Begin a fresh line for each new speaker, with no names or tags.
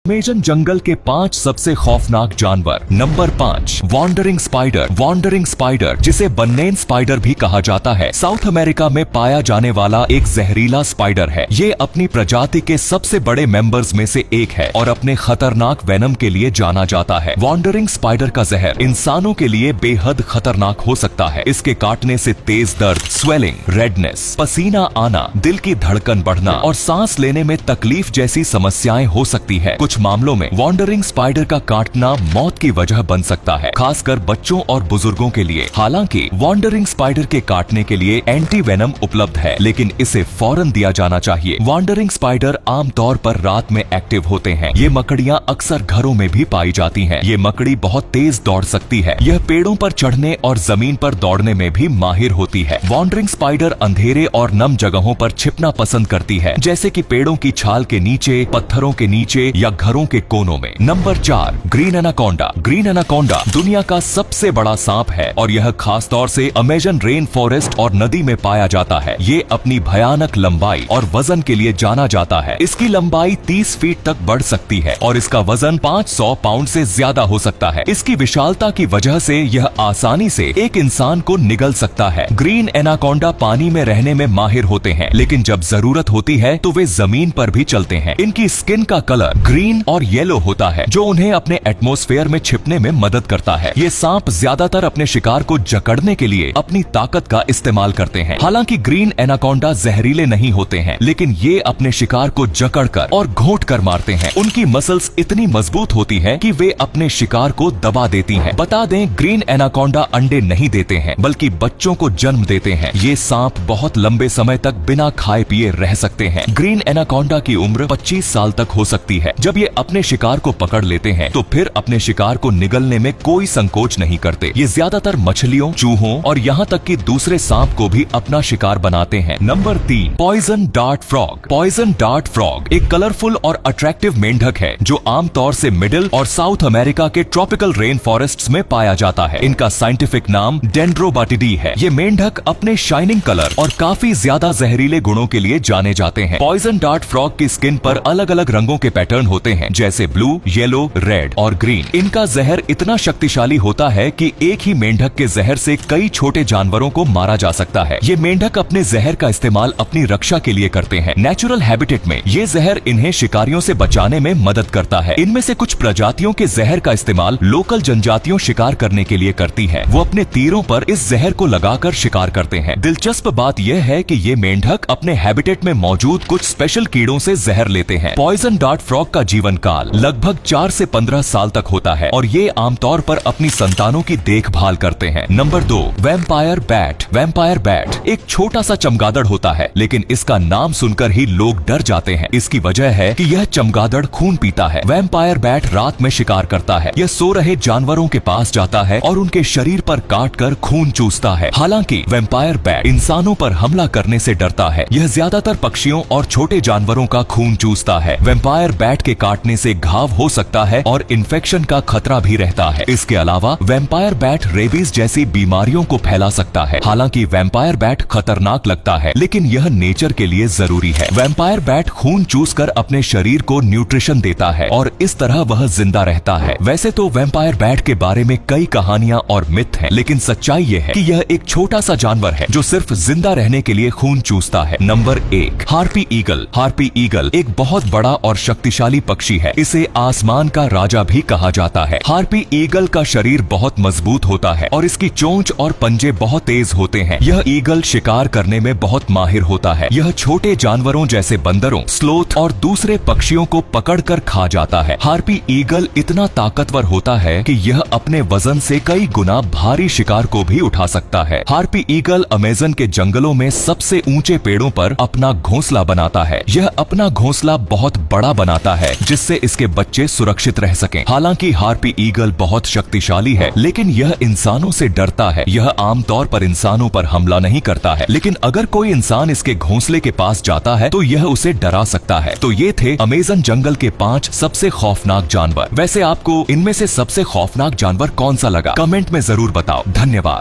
Amazon जंगल के 5 सबसे खौफनाक जानवर। Number 5, wandering spider. Wandering spider, जिसे बन्नेन स्पाइडर भी कहा जाता है, साउथ अमेरिका में पाया जाने वाला एक जहरीला स्पाइडर है। ये अपनी प्रजाति के सबसे बड़े मेंबर्स में से एक है और अपने खतरनाक वेनम के लिए जाना जाता है। वॉन्डरिंग स्पाइडर का जहर इंसानों के लिए बेहद खतरनाक हो सकता है। इसके काटने से तेज दर्द, स्वेलिंग, रेडनेस, पसीना आना, दिल की धड़कन बढ़ना और सांस लेने में तकलीफ जैसी समस्याएं हो सकती है। कुछ मामलों में वॉन्डरिंग स्पाइडर का काटना मौत की वजह बन सकता है, खासकर बच्चों और बुजुर्गों के लिए। हालांकि वॉन्डरिंग स्पाइडर के काटने के लिए एंटी वेनम उपलब्ध है, लेकिन इसे फौरन दिया जाना चाहिए। वॉन्डरिंग स्पाइडर आमतौर पर रात में एक्टिव होते हैं। ये मकड़ियां अक्सर घरों में भी पाई जाती हैं। ये मकड़ी बहुत तेज दौड़ सकती है। यह पेड़ों पर चढ़ने और जमीन पर दौड़ने में भी माहिर होती है। वॉन्डरिंग स्पाइडर अंधेरे और नम जगहों पर छिपना पसंद करती है, जैसे कि पेड़ों की छाल के नीचे, पत्थरों के नीचे या घरों के कोनों में। Number 4, green anaconda. Green anaconda दुनिया का सबसे बड़ा सांप है और यह खास तौर से अमेज़न रेन फॉरेस्ट और नदी में पाया जाता है। ये अपनी भयानक लंबाई और वजन के लिए जाना जाता है। इसकी लंबाई 30 फीट तक बढ़ सकती है और इसका वजन 500 पाउंड से ज्यादा हो सकता है। इसकी विशालता की वजह से यह आसानी से एक इंसान को निगल सकता है। ग्रीन एनाकोंडा पानी में रहने में माहिर होते हैं, लेकिन जब जरूरत होती है तो वे जमीन पर भी चलते हैं। इनकी स्किन का कलर ग्रीन और येलो होता है, जो उन्हें अपने एटमॉस्फेयर में छिपने में मदद करता है। ये सांप ज्यादातर अपने शिकार को जकड़ने के लिए अपनी ताकत का इस्तेमाल करते हैं। हालांकि ग्रीन एनाकोंडा जहरीले नहीं होते हैं, लेकिन ये अपने शिकार को जकड़कर और घोंट कर मारते हैं। उनकी मसल्स इतनी मजबूत होती हैं कि वे अपने शिकार को दबा देती हैं। बता दें, ग्रीन एनाकोंडा अंडे नहीं देते हैं, बल्कि बच्चों को जन्म देते हैं। ये सांप बहुत लंबे समय तक बिना खाए पिए रह सकते हैं। ग्रीन एनाकोंडा की उम्र 25 साल तक हो सकती है। जब ये अपने शिकार को पकड़ लेते हैं तो फिर अपने शिकार को निगलने में कोई संकोच नहीं करते। ये ज्यादातर मछलियों, चूहों और यहाँ तक कि दूसरे सांप को भी अपना शिकार बनाते हैं। Number 3, poison dart frog. Poison dart frog एक कलरफुल और अट्रैक्टिव मेंढक है, जो आमतौर से मिडिल और साउथ अमेरिका के ट्रॉपिकल रेन फॉरेस्ट्स में पाया जाता है। इनका साइंटिफिक नाम डेंड्रोबाटिडी है। ये मेंढक अपने शाइनिंग कलर और काफी ज्यादा जहरीले गुणों के लिए जाने जाते हैं। पॉइजन डार्ट फ्रॉग की स्किन पर अलग अलग रंगों के पैटर्न होते हैं, जैसे ब्लू, येलो, रेड और ग्रीन। इनका जहर इतना शक्तिशाली होता है कि एक ही मेंढक के जहर से कई छोटे जानवरों को मारा जा सकता है। ये मेंढक अपने जहर का इस्तेमाल अपनी रक्षा के लिए करते हैं। नेचुरल हैबिटेट में ये जहर इन्हें शिकारियों से बचाने में मदद करता है। इनमें से कुछ प्रजातियों के जहर का इस्तेमाल लोकल जनजातियों शिकार करने के लिए करती है। वो अपने तीरों पर इस जहर को लगाकर शिकार करते हैं। दिलचस्प बात यह है कि ये मेंढक अपने हैबिटेट में मौजूद कुछ स्पेशल कीड़ों से जहर लेते हैं। पॉइजन डार्ट फ्रॉग का जीवन काल लगभग 4 से 15 साल तक होता है और ये आमतौर पर अपनी संतानों की देखभाल करते हैं। Number 2, vampire bat. Vampire bat एक छोटा सा चमगादड़ होता है, लेकिन इसका नाम सुनकर ही लोग डर जाते हैं। इसकी वजह है कि यह चमगादड़ खून पीता है। वैम्पायर बैट रात में शिकार करता है। यह सो रहे जानवरों के पास जाता है और उनके शरीर पर काटकर खून चूसता है। हालांकि वैम्पायर बैट इंसानों पर हमला करने से डरता है। यह ज्यादातर पक्षियों और छोटे जानवरों का खून चूसता है। वैम्पायर बैट के काटने से घाव हो सकता है और इन्फेक्शन का खतरा भी रहता है। इसके अलावा वैम्पायर बैट रेबीज जैसी बीमारियों को फैला सकता है। हालांकि वैम्पायर बैट खतरनाक लगता है, लेकिन यह नेचर के लिए जरूरी है। वैम्पायर बैट खून चूसकर अपने शरीर को न्यूट्रिशन देता है और इस तरह वह जिंदा रहता है। वैसे तो वैम्पायर बैट के बारे में कई कहानियां और मिथ हैं, लेकिन सच्चाई यह है कि यह एक छोटा सा जानवर है जो सिर्फ जिंदा रहने के लिए खून चूसता है। Number 1, harpy eagle. Harpy eagle एक बहुत बड़ा और शक्तिशाली पक्षी है। इसे आसमान का राजा भी कहा जाता है। हार्पी ईगल का शरीर बहुत मजबूत होता है और इसकी चोंच और पंजे बहुत तेज होते हैं। यह ईगल शिकार करने में बहुत माहिर होता है। यह छोटे जानवरों जैसे बंदरों, स्लोथ और दूसरे पक्षियों को पकड़कर खा जाता है। हार्पी ईगल इतना ताकतवर होता है कि यह अपने वजन से कई गुना भारी शिकार को भी उठा सकता है। हार्पी ईगल अमेज़न के जंगलों में सबसे ऊंचे पेड़ों पर अपना घोंसला बनाता है। यह अपना घोंसला बहुत बड़ा बनाता है, जिससे इसके बच्चे सुरक्षित रह सकें। हालांकि हार्पी ईगल बहुत शक्तिशाली है, लेकिन यह इंसानों से डरता है। यह आमतौर पर इंसानों पर हमला नहीं करता है, लेकिन अगर कोई इंसान इसके घोंसले के पास जाता है तो यह उसे डरा सकता है। तो ये थे अमेज़न जंगल के 5 सबसे खौफनाक जानवर। वैसे आपको इनमें से सबसे खौफनाक जानवर कौन सा लगा? कमेंट में जरूर बताओ। धन्यवाद।